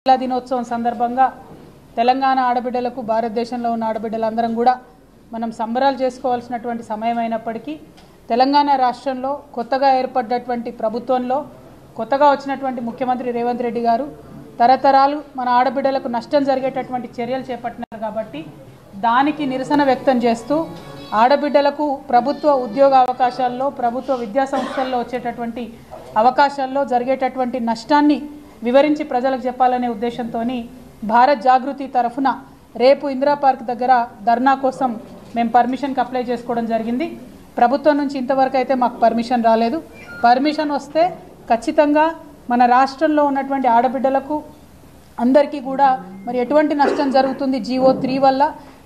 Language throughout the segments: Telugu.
మహిళా దినోత్సవం సందర్భంగా తెలంగాణ ఆడబిడ్డలకు భారతదేశంలో ఉన్న ఆడబిడ్డలందరం కూడా మనం సంబరాలు చేసుకోవాల్సినటువంటి సమయం అయినప్పటికీ తెలంగాణ రాష్ట్రంలో కొత్తగా ఏర్పడ్డటువంటి ప్రభుత్వంలో కొత్తగా వచ్చినటువంటి ముఖ్యమంత్రి రేవంత్ రెడ్డి గారు తరతరాలు మన ఆడబిడ్డలకు నష్టం జరిగేటటువంటి చర్యలు చేపట్టినారు కాబట్టి దానికి నిరసన వ్యక్తం చేస్తూ ఆడబిడ్డలకు ప్రభుత్వ ఉద్యోగ అవకాశాల్లో ప్రభుత్వ విద్యా సంస్థల్లో వచ్చేటటువంటి అవకాశాల్లో జరిగేటటువంటి నష్టాన్ని వివరించి ప్రజలకు చెప్పాలనే ఉద్దేశంతోని భారత్ జాగృతి తరఫున రేపు ఇందిరా పార్క్ దగ్గర ధర్నా కోసం మేము పర్మిషన్కి అప్లై చేసుకోవడం జరిగింది. ప్రభుత్వం నుంచి ఇంతవరకు అయితే మాకు పర్మిషన్ రాలేదు. పర్మిషన్ వస్తే ఖచ్చితంగా మన రాష్ట్రంలో ఉన్నటువంటి ఆడబిడ్డలకు అందరికీ కూడా మరి ఎటువంటి నష్టం జరుగుతుంది GO3 వల్ల,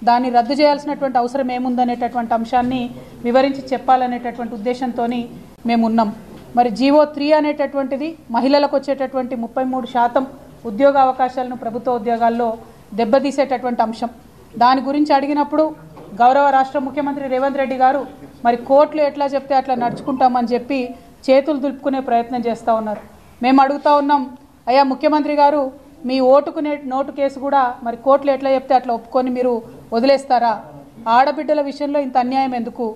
దాన్ని రద్దు చేయాల్సినటువంటి అవసరం ఏముందనేటటువంటి అంశాన్ని వివరించి చెప్పాలనేటటువంటి ఉద్దేశంతో మేము ఉన్నాం. మరి GO3 అనేటటువంటిది మహిళలకు వచ్చేటటువంటి 33% ఉద్యోగ అవకాశాలను ప్రభుత్వ ఉద్యోగాల్లో దెబ్బతీసేటటువంటి అంశం. దాని గురించి అడిగినప్పుడు గౌరవ రాష్ట్ర ముఖ్యమంత్రి రేవంత్ రెడ్డి గారు మరి కోర్టులు ఎట్లా చెప్తే అట్లా నడుచుకుంటామని చెప్పి చేతులు దులుపుకునే ప్రయత్నం చేస్తూ ఉన్నారు. మేము అడుగుతూ ఉన్నాం, అయ్యా ముఖ్యమంత్రి గారు, మీ ఓటుకునే నోటు కేసు కూడా మరి కోర్టులు ఎట్లా చెప్తే అట్లా ఒప్పుకొని మీరు వదిలేస్తారా? ఆడబిడ్డల విషయంలో ఇంత అన్యాయం ఎందుకు?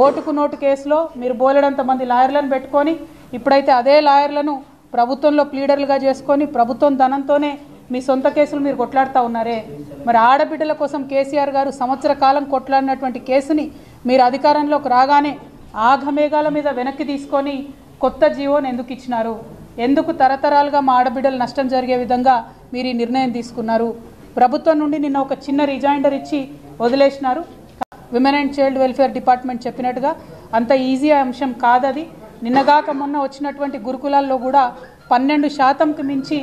ఓటుకు నోటు కేసులో మీరు బోలెడంత మంది లాయర్లను పెట్టుకొని ఇప్పుడైతే అదే లాయర్లను ప్రభుత్వంలో ప్లీడర్లుగా చేసుకొని ప్రభుత్వం ధనంతోనే మీ సొంత కేసులు మీరు కొట్లాడుతూ ఉన్నారే. మరి ఆడబిడ్డల కోసం కేసీఆర్ గారు సంవత్సర కాలం కొట్లాడినటువంటి కేసుని మీరు అధికారంలోకి రాగానే ఆఘమేఘాల మీద వెనక్కి తీసుకొని కొత్త జీవోని ఎందుకు ఇచ్చినారు? ఎందుకు తరతరాలుగా మా ఆడబిడ్డలు నష్టం జరిగే విధంగా మీరు ఈ నిర్ణయం తీసుకున్నారు? ప్రభుత్వం నుండి నిన్న ఒక చిన్న రిజైండర్ ఇచ్చి వదిలేసినారు. Women and child welfare department చెప్పినట్టుగా అంత ఈజీ అంశం కాదది. నిన్నగాక మొన్న వచ్చినటువంటి గురుకులాల్లో కూడా 12%కి మించి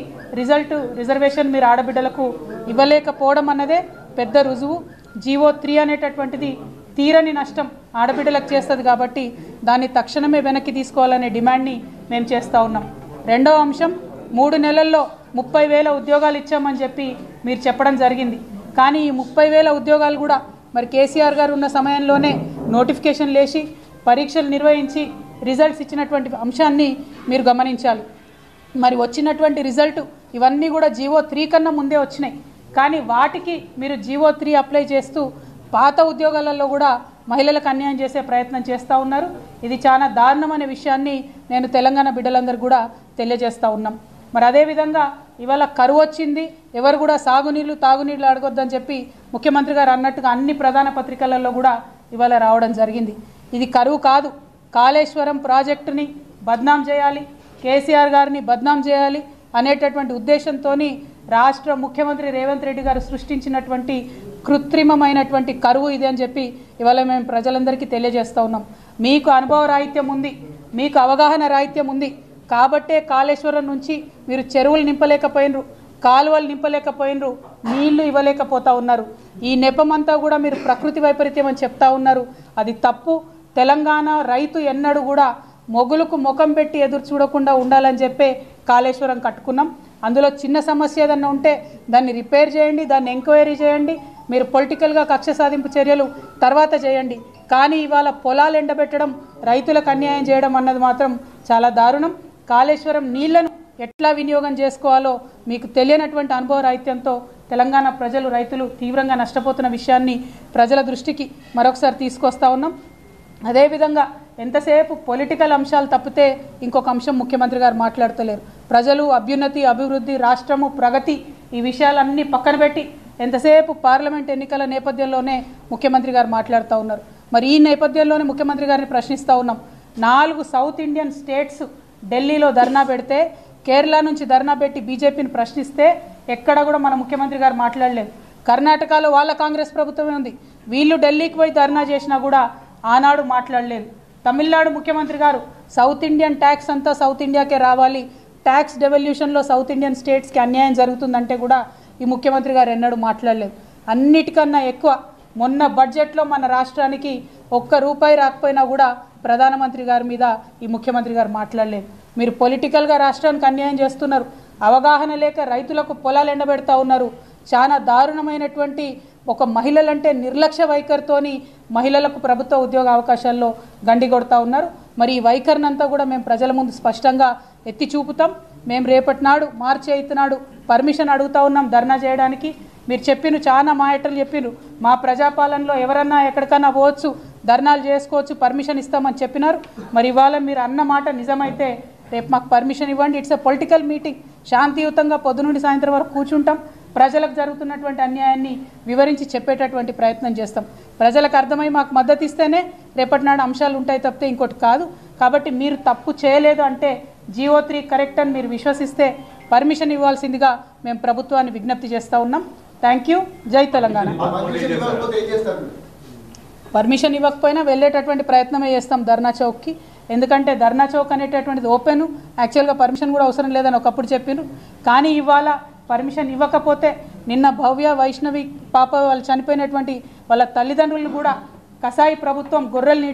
రిజర్వేషన్ మీరు ఆడబిడ్డలకు ఇవ్వలేకపోవడం అన్నదే పెద్ద రుజువు. GO3 అనేటటువంటిది తీరని నష్టం ఆడబిడ్డలకు చేస్తుంది కాబట్టి దాన్ని తక్షణమే వెనక్కి తీసుకోవాలనే డిమాండ్ని మేము చేస్తూ ఉన్నాం. రెండవ అంశం, 3 నెలల్లో 30,000 ఉద్యోగాలు ఇచ్చామని చెప్పి మీరు చెప్పడం జరిగింది. కానీ ఈ 30,000 ఉద్యోగాలు కూడా మరి కేసీఆర్ గారు ఉన్న సమయంలోనే నోటిఫికేషన్ లేచి పరీక్షలు నిర్వహించి రిజల్ట్స్ ఇచ్చినటువంటి అంశాన్ని మీరు గమనించాలి. మరి వచ్చినటువంటి రిజల్ట్ ఇవన్నీ కూడా GO3 కన్నా ముందే వచ్చినాయి. కానీ వాటికి మీరు GO3 అప్లై చేస్తూ పాత ఉద్యోగాలలో కూడా మహిళలకు అన్యాయం చేసే ప్రయత్నం చేస్తూ ఉన్నారు. ఇది చాలా దారుణమైన విషయాన్ని నేను తెలంగాణ బిడ్డలందరూ కూడా తెలియజేస్తూ ఉన్నాం. మరి అదేవిధంగా ఇవాళ కరువు వచ్చింది, ఎవరు కూడా సాగునీళ్ళు తాగునీళ్ళు అడగొద్దని చెప్పి ముఖ్యమంత్రి గారు అన్నట్టుగా అన్ని ప్రధాన పత్రికలలో కూడా ఇవాళ రావడం జరిగింది. ఇది కరువు కాదు. కాళేశ్వరం ప్రాజెక్టుని బద్నాం చేయాలి, కేసీఆర్ గారిని బద్నాం చేయాలి అనేటటువంటి ఉద్దేశంతో రాష్ట్ర ముఖ్యమంత్రి రేవంత్ రెడ్డి గారు సృష్టించినటువంటి కృత్రిమమైనటువంటి కరువు ఇది అని చెప్పి ఇవాళ మేము ప్రజలందరికీ తెలియజేస్తూ ఉన్నాం. మీకు అనుభవ రాహిత్యం ఉంది, మీకు అవగాహన రాహిత్యం ఉంది కాబట్టే కాళేశ్వరం నుంచి మీరు చెరువులు నింపలేకపోయినరు, కాలువలు నింపలేకపోయినరు, నీళ్లు ఇవ్వలేకపోతూ ఉన్నారు. ఈ నెపమంతా కూడా మీరు ప్రకృతి వైపరీత్యం అని చెప్తా ఉన్నారు. అది తప్పు. తెలంగాణ రైతు ఎన్నడూ కూడా మొగులకు ముఖం పెట్టి ఎదురు చూడకుండా ఉండాలని చెప్పే కాళేశ్వరం కట్టుకున్నాం. అందులో చిన్న సమస్య ఏదన్నా ఉంటే దాన్ని రిపేర్ చేయండి, దాన్ని ఎంక్వైరీ చేయండి, మీరు పొలిటికల్గా కక్ష సాధింపు చర్యలు తర్వాత చేయండి. కానీ ఇవాళ పొలాలు ఎండబెట్టడం, రైతులకు అన్యాయం చేయడం అన్నది మాత్రం చాలా దారుణం. కాళేశ్వరం నీళ్లను ఎట్లా వినియోగం చేసుకోవాలో మీకు తెలియనటువంటి అనుభవ రాహిత్యంతో తెలంగాణ ప్రజలు, రైతులు తీవ్రంగా నష్టపోతున్న విషయాన్ని ప్రజల దృష్టికి మరొకసారి తీసుకొస్తా ఉన్నాం. అదేవిధంగా ఎంతసేపు పొలిటికల్ అంశాలు తప్పితే ఇంకొక అంశం ముఖ్యమంత్రి గారు మాట్లాడతలేరు. ప్రజలు, అభ్యున్నతి, అభివృద్ధి, రాష్ట్రము, ప్రగతి, ఈ విషయాలన్నీ పక్కన పెట్టి ఎంతసేపు పార్లమెంట్ ఎన్నికల నేపథ్యంలోనే ముఖ్యమంత్రి గారు మాట్లాడుతూ ఉన్నారు. మరి ఈ నేపథ్యంలోనే ముఖ్యమంత్రి గారిని ప్రశ్నిస్తూ ఉన్నాం. 4 సౌత్ ఇండియన్ స్టేట్స్ ఢిల్లీలో ధర్నా పెడితే, కేరళ నుంచి ధర్నా పెట్టి బీజేపీని ప్రశ్నిస్తే ఎక్కడ కూడా మన ముఖ్యమంత్రి గారు మాట్లాడలేదు. కర్ణాటకలో వాళ్ళ కాంగ్రెస్ ప్రభుత్వమే ఉంది, వీళ్ళు ఢిల్లీకి పోయి ధర్నా చేసినా కూడా ఆనాడు మాట్లాడలేదు. తమిళనాడు ముఖ్యమంత్రి గారు సౌత్ ఇండియన్ ట్యాక్స్ అంతా సౌత్ ఇండియాకే రావాలి, ట్యాక్స్ డెవల్యూషన్లో సౌత్ ఇండియన్ స్టేట్స్కి అన్యాయం జరుగుతుందంటే కూడా ఈ ముఖ్యమంత్రి గారు ఎన్నడూ మాట్లాడలేదు. అన్నిటికన్నా ఎక్కువ మొన్న బడ్జెట్లో మన రాష్ట్రానికి ₹1 రాకపోయినా కూడా ప్రధానమంత్రి గారి మీద ఈ ముఖ్యమంత్రి గారు మాట్లాడలేదు. మీరు పొలిటికల్గా రాష్ట్రానికి అన్యాయం చేస్తున్నారు, అవగాహన లేక రైతులకు పొలాలు ఎండబెడతా ఉన్నారు. చాలా దారుణమైనటువంటి ఒక మహిళలంటే నిర్లక్ష్య వైఖరితోని మహిళలకు ప్రభుత్వ ఉద్యోగ అవకాశాల్లో గండి కొడతా ఉన్నారు. మరి ఈ వైఖరినంతా కూడా మేము ప్రజల ముందు స్పష్టంగా ఎత్తి చూపుతాం. మేము రేపటి నాడు మార్చి 8 నాడు పర్మిషన్ అడుగుతా ఉన్నాం ధర్నా చేయడానికి. మీరు చెప్పిన చాలా మాటలు చెప్పిరు, మా ప్రజాపాలనలో ఎవరన్నా ఎక్కడికన్నా పోవచ్చు, ధర్నాలు చేసుకోవచ్చు, పర్మిషన్ ఇస్తామని చెప్పినారు. మరి ఇవాళ మీరు అన్న మాట నిజమైతే రేపు మాకు పర్మిషన్ ఇవ్వండి. ఇట్స్ ఎ పొలిటికల్ మీటింగ్, శాంతియుతంగా పొద్దు నుండి సాయంత్రం వరకు కూర్చుంటాం, ప్రజలకు జరుగుతున్నటువంటి అన్యాయాన్ని వివరించి చెప్పేటటువంటి ప్రయత్నం చేస్తాం. ప్రజలకు అర్థమై మాకు మద్దతు ఇస్తేనే రేపటి నాడు అంశాలు ఉంటాయి తప్పితే ఇంకోటి కాదు. కాబట్టి మీరు తప్పు చేయలేదు అంటే GO3 కరెక్ట్ అని మీరు విశ్వసిస్తే పర్మిషన్ ఇవ్వాల్సిందిగా మేము ప్రభుత్వాన్ని విజ్ఞప్తి చేస్తూ ఉన్నాం. Thank you. జై తెలంగాణ. పర్మిషన్ ఇవ్వకపోయినా వెళ్ళేటటువంటి ప్రయత్నమే చేస్తాం ధర్నా చౌక్కి. ఎందుకంటే ధర్నా చౌక్ అనేటటువంటిది ఓపెన్, యాక్చువల్గా పర్మిషన్ కూడా అవసరం లేదని ఒకప్పుడు చెప్పినారు. కానీ ఇవాళ పర్మిషన్ ఇవ్వకపోతే నిన్న భవ్య వైష్ణవి పాప వాళ్ళు చనిపోయినటువంటి వాళ్ళ తల్లిదండ్రులు కూడా కసాయి ప్రభుత్వం గొర్రెలు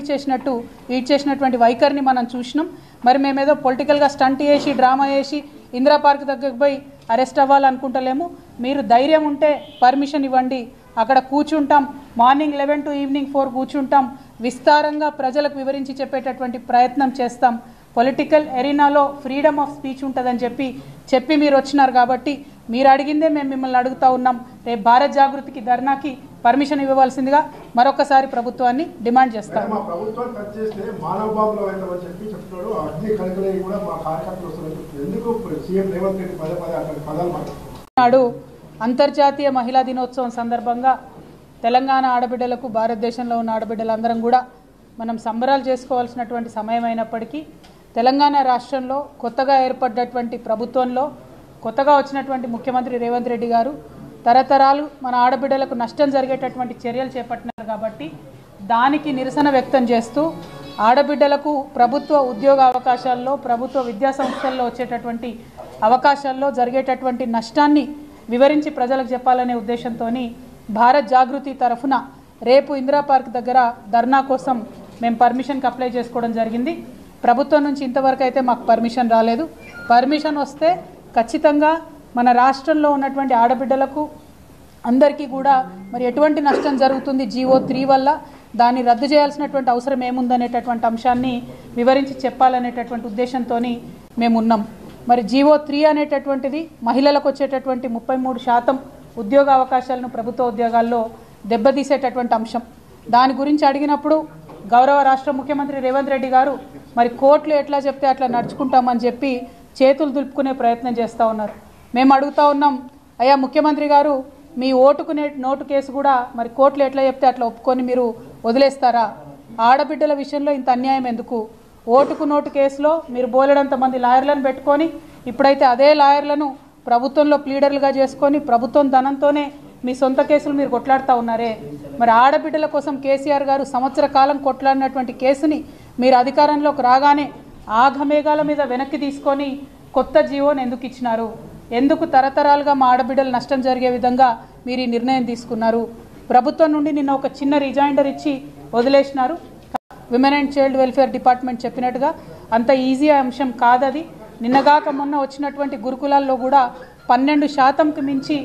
ఈడ్చేసినటువంటి వైఖరిని మనం చూసినాం. మరి మేమేదో పొలిటికల్గా స్టంట్ చేసి డ్రామా చేసి ఇందిరా పార్క్ దగ్గరకు పోయి అరెస్ట్ అవ్వాలనుకుంటలేము. మీరు ధైర్యం ఉంటే పర్మిషన్ ఇవ్వండి, అక్కడ కూర్చుంటాం, మార్నింగ్ 11 to ఈవినింగ్ 4 కూర్చుంటాం, విస్తారంగా ప్రజలకు వివరించి చెప్పేటటువంటి ప్రయత్నం చేస్తాం. పొలిటికల్ ఎరీనాలో ఫ్రీడమ్ ఆఫ్ స్పీచ్ ఉంటుందని చెప్పి మీరు వచ్చినారు కాబట్టి మీరు అడిగిందే మేము మిమ్మల్ని అడుగుతూ ఉన్నాం. రేపు భారత్ జాగృతికి ధర్నాకి పర్మిషన్ ఇవ్వవలసిందిగా మరొకసారి ప్రభుత్వాన్ని డిమాండ్ చేస్తాం. నాడు అంతర్జాతీయ మహిళా దినోత్సవం సందర్భంగా తెలంగాణ ఆడబిడ్డలకు, భారతదేశంలో ఉన్న ఆడబిడ్డలందరం కూడా మనం సంబరాలు చేసుకోవాల్సినటువంటి సమయం అయినప్పటికీ తెలంగాణ రాష్ట్రంలో కొత్తగా ఏర్పడ్డటువంటి ప్రభుత్వంలో కొత్తగా వచ్చినటువంటి ముఖ్యమంత్రి రేవంత్ రెడ్డి గారు తరతరాలు మన ఆడబిడ్డలకు నష్టం జరిగేటటువంటి చర్యలు చేపట్టినారు. కాబట్టి దానికి నిరసన వ్యక్తం చేస్తూ ఆడబిడ్డలకు ప్రభుత్వ ఉద్యోగ అవకాశాల్లో, ప్రభుత్వ విద్యా సంస్థల్లో వచ్చేటటువంటి అవకాశాల్లో జరిగేటటువంటి నష్టాన్ని వివరించి ప్రజలకు చెప్పాలనే ఉద్దేశంతో భారత్ జాగృతి తరఫున రేపు ఇందిరా పార్క్ దగ్గర ధర్నా కోసం మేము పర్మిషన్కి అప్లై చేసుకోవడం జరిగింది. ప్రభుత్వం నుంచి ఇంతవరకు అయితే మాకు పర్మిషన్ రాలేదు. పర్మిషన్ వస్తే ఖచ్చితంగా మన రాష్ట్రంలో ఉన్నటువంటి ఆడబిడ్డలకు అందరికీ కూడా మరి ఎటువంటి నష్టం జరుగుతుంది GO3 వల్ల, దాన్ని రద్దు చేయాల్సినటువంటి అవసరం ఏముందనేటటువంటి అంశాన్ని వివరించి చెప్పాలనేటటువంటి ఉద్దేశంతో మేము ఉన్నాం. మరి GO3 అనేటటువంటిది మహిళలకు వచ్చేటటువంటి 33% ఉద్యోగ అవకాశాలను ప్రభుత్వ ఉద్యోగాల్లో దెబ్బతీసేటటువంటి అంశం. దాని గురించి అడిగినప్పుడు గౌరవ రాష్ట్ర ముఖ్యమంత్రి రేవంత్ రెడ్డి గారు మరి కోర్టులు ఎట్లా చెప్తే అట్లా నడుచుకుంటామని చెప్పి చేతులు దులుపుకునే ప్రయత్నం చేస్తూ ఉన్నారు. మేము అడుగుతూ ఉన్నాం, అయ్యా ముఖ్యమంత్రి గారు, మీ నోటు కేసు కూడా మరి కోర్టులు ఎట్లా చెప్తే అట్లా ఒప్పుకొని మీరు వదిలేస్తారా? ఆడబిడ్డల విషయంలో ఇంత అన్యాయం ఎందుకు? ఓటుకు నోటు కేసులో మీరు బోలెడంత మంది లాయర్లను పెట్టుకొని ఇప్పుడైతే అదే లాయర్లను ప్రభుత్వంలో ప్లీడర్లుగా చేసుకొని ప్రభుత్వం ధనంతోనే మీ సొంత కేసులు మీరు కొట్లాడుతూ ఉన్నారే. మరి ఆడబిడ్డల కోసం కేసీఆర్ గారు సంవత్సర కాలం కొట్లాడినటువంటి కేసుని మీరు అధికారంలోకి రాగానే ఆఘమేఘాల మీద వెనక్కి తీసుకొని కొత్త జీవోని ఎందుకు ఇచ్చినారు? ఎందుకు తరతరాలుగా మా ఆడబిడ్డలు నష్టం జరిగే విధంగా మీరు ఈ నిర్ణయం తీసుకున్నారు? ప్రభుత్వం నుండి నిన్న ఒక చిన్న రిజైండర్ ఇచ్చి వదిలేసినారు. Women and child welfare department చెప్పినట్టుగా అంత ఈజీ అంశం కాదది. నిన్నగాక మొన్న వచ్చినటువంటి గురుకులాల్లో కూడా 12%కి మించి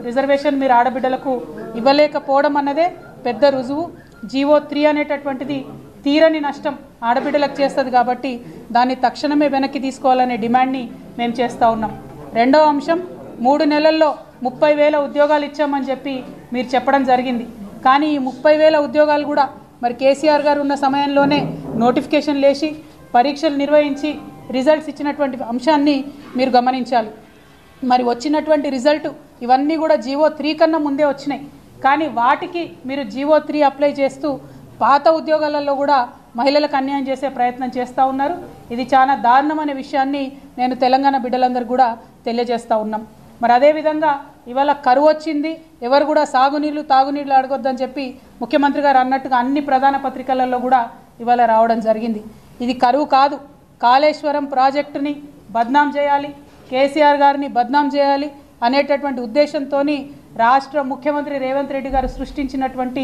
రిజర్వేషన్ మీరు ఆడబిడ్డలకు ఇవ్వలేకపోవడం అన్నదే పెద్ద రుజువు. GO3 అనేటటువంటిది తీరని నష్టం ఆడబిడ్డలకు చేస్తుంది కాబట్టి దాన్ని తక్షణమే వెనక్కి తీసుకోవాలనే డిమాండ్ని మేము చేస్తూ ఉన్నాం. రెండవ అంశం, 3 నెలల్లో 30,000 ఉద్యోగాలు ఇచ్చామని చెప్పి మీరు చెప్పడం జరిగింది. కానీ ఈ 30,000 ఉద్యోగాలు కూడా మరి కేసీఆర్ గారు ఉన్న సమయంలోనే నోటిఫికేషన్ లేచి పరీక్షలు నిర్వహించి రిజల్ట్స్ ఇచ్చినటువంటి అంశాన్ని మీరు గమనించాలి. మరి వచ్చినటువంటి రిజల్ట్ ఇవన్నీ కూడా GO3 కన్నా ముందే వచ్చినాయి. కానీ వాటికి మీరు GO3 అప్లై చేస్తూ పాత ఉద్యోగాలలో కూడా మహిళలకు అన్యాయం చేసే ప్రయత్నం చేస్తూ ఉన్నారు. ఇది చాలా దారుణమనే విషయాన్ని నేను తెలంగాణ బిడ్డలందరూ కూడా తెలియజేస్తూ ఉన్నాం. మరి అదేవిధంగా ఇవాళ కరువు వచ్చింది, ఎవరు కూడా సాగునీళ్ళు తాగునీళ్ళు అడగొద్దని చెప్పి ముఖ్యమంత్రి గారు అన్నట్టుగా అన్ని ప్రధాన పత్రికలలో కూడా ఇవాళ రావడం జరిగింది. ఇది కరువు కాదు, కాళేశ్వరం ప్రాజెక్టుని బద్నాం చేయాలి, కేసీఆర్ గారిని బద్నాం చేయాలి అనేటటువంటి ఉద్దేశంతో రాష్ట్ర ముఖ్యమంత్రి రేవంత్ రెడ్డి గారు సృష్టించినటువంటి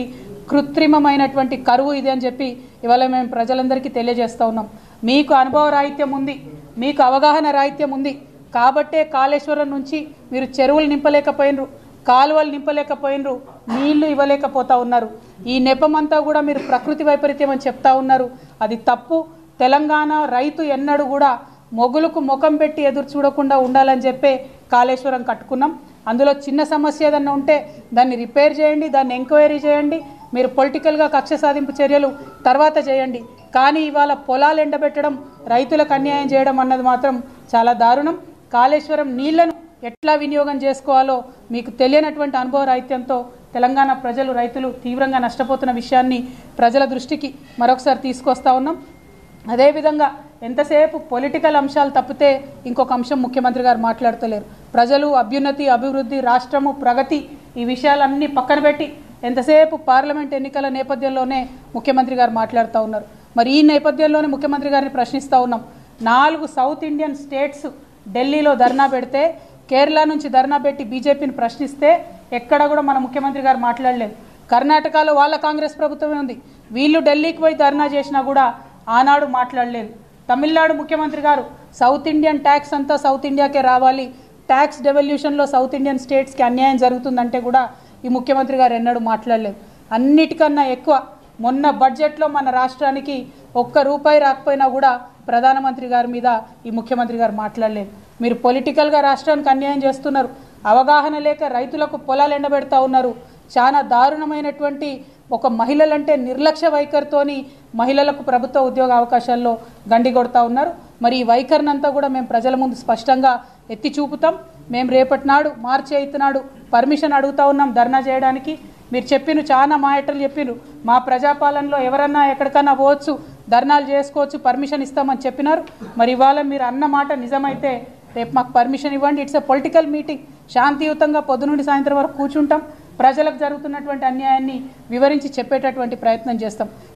కృత్రిమమైనటువంటి కరువు ఇది అని చెప్పి ఇవాళ మేము ప్రజలందరికీ తెలియజేస్తూ ఉన్నాం. మీకు అనుభవ రాహిత్యం ఉంది, మీకు అవగాహన రాహిత్యం ఉంది కాబట్టే కాళేశ్వరం నుంచి మీరు చెరువులు నింపలేకపోయినరు, కాలువలు నింపలేకపోయినరు, నీళ్లు ఇవ్వలేకపోతా ఉన్నారు. ఈ నెపమంతా కూడా మీరు ప్రకృతి వైపరీత్యం అని చెప్తా ఉన్నారు. అది తప్పు. తెలంగాణ రైతు ఎన్నడూ కూడా మొగులకు ముఖం పెట్టి ఎదురు చూడకుండా ఉండాలని చెప్పే కాళేశ్వరం కట్టుకున్నాం. అందులో చిన్న సమస్య ఏదన్నా ఉంటే దాన్ని రిపేర్ చేయండి, దాన్ని ఎంక్వైరీ చేయండి, మీరు పొలిటికల్గా కక్ష సాధింపు చర్యలు తర్వాత చేయండి. కానీ ఇవాళ పొలాలు ఎండబెట్టడం, రైతులకు అన్యాయం చేయడం అన్నది మాత్రం చాలా దారుణం. కాళేశ్వరం నీళ్లను ఎట్లా వినియోగం చేసుకోవాలో మీకు తెలియనటువంటి అనుభవ రాహిత్యంతో తెలంగాణ ప్రజలు, రైతులు తీవ్రంగా నష్టపోతున్న విషయాన్ని ప్రజల దృష్టికి మరొకసారి తీసుకొస్తా ఉన్నాం. అదేవిధంగా ఎంతసేపు పొలిటికల్ అంశాలు తప్పితే ఇంకొక అంశం ముఖ్యమంత్రి గారు మాట్లాడతలేరు. ప్రజలు, అభ్యున్నతి, అభివృద్ధి, రాష్ట్రము, ప్రగతి ఈ విషయాలన్నీ పక్కన పెట్టి ఎంతసేపు పార్లమెంట్ ఎన్నికల నేపథ్యంలోనే ముఖ్యమంత్రి గారు మాట్లాడుతూ ఉన్నారు. మరి ఈ నేపథ్యంలోనే ముఖ్యమంత్రి గారిని ప్రశ్నిస్తూ ఉన్నాం. 4 సౌత్ ఇండియన్ స్టేట్స్ ఢిల్లీలో ధర్నా పెడితే, కేరళ నుంచి ధర్నా పెట్టి బీజేపీని ప్రశ్నిస్తే ఎక్కడ కూడా మన ముఖ్యమంత్రి గారు మాట్లాడలేదు. కర్ణాటకలో వాళ్ళ కాంగ్రెస్ ప్రభుత్వమే ఉంది, వీళ్ళు ఢిల్లీకి పోయి ధర్నా చేసినా కూడా ఆనాడు మాట్లాడలేదు. తమిళనాడు ముఖ్యమంత్రి గారు సౌత్ ఇండియన్ ట్యాక్స్ అంతా సౌత్ ఇండియాకే రావాలి, ట్యాక్స్ డెవల్యూషన్లో సౌత్ ఇండియన్ స్టేట్స్కి అన్యాయం జరుగుతుందంటే కూడా ఈ ముఖ్యమంత్రి గారు ఎన్నడూ మాట్లాడలేదు. అన్నిటికన్నా ఎక్కువ మొన్న బడ్జెట్లో మన రాష్ట్రానికి ₹1 రాకపోయినా కూడా ప్రధానమంత్రి గారి మీద ఈ ముఖ్యమంత్రి గారు మాట్లాడలేదు. మీరు పొలిటికల్గా రాష్ట్రానికి అన్యాయం చేస్తున్నారు, అవగాహన లేక రైతులకు పొలాలు ఎండబెడతా ఉన్నారు. చాలా దారుణమైనటువంటి ఒక మహిళలంటే నిర్లక్ష్య వైఖరితోని మహిళలకు ప్రభుత్వ ఉద్యోగ అవకాశాల్లో గండి కొడతా ఉన్నారు. మరి ఈ వైఖరిని అంతా కూడా మేము ప్రజల ముందు స్పష్టంగా ఎత్తి చూపుతాం. మేము రేపటి నాడు మార్చి 8 నాడు పర్మిషన్ అడుగుతా ఉన్నాం ధర్నా చేయడానికి. మీరు చెప్పిన చాలా మాటలు చెప్పిరు, మా ప్రజాపాలనలో ఎవరన్నా ఎక్కడికన్నా పోవచ్చు, ధర్నాలు చేసుకోవచ్చు, పర్మిషన్ ఇస్తామని చెప్పినారు. మరి ఇవాళ మీరు అన్న మాట నిజమైతే రేపు మాకు పర్మిషన్ ఇవ్వండి. ఇట్స్ ఎ పొలిటికల్ మీటింగ్, శాంతియుతంగా పొద్దునుండి సాయంత్రం వరకు కూర్చుంటాం, ప్రజలకు జరుగుతున్నటువంటి అన్యాయాన్ని వివరించి చెప్పేటటువంటి ప్రయత్నం చేస్తాం.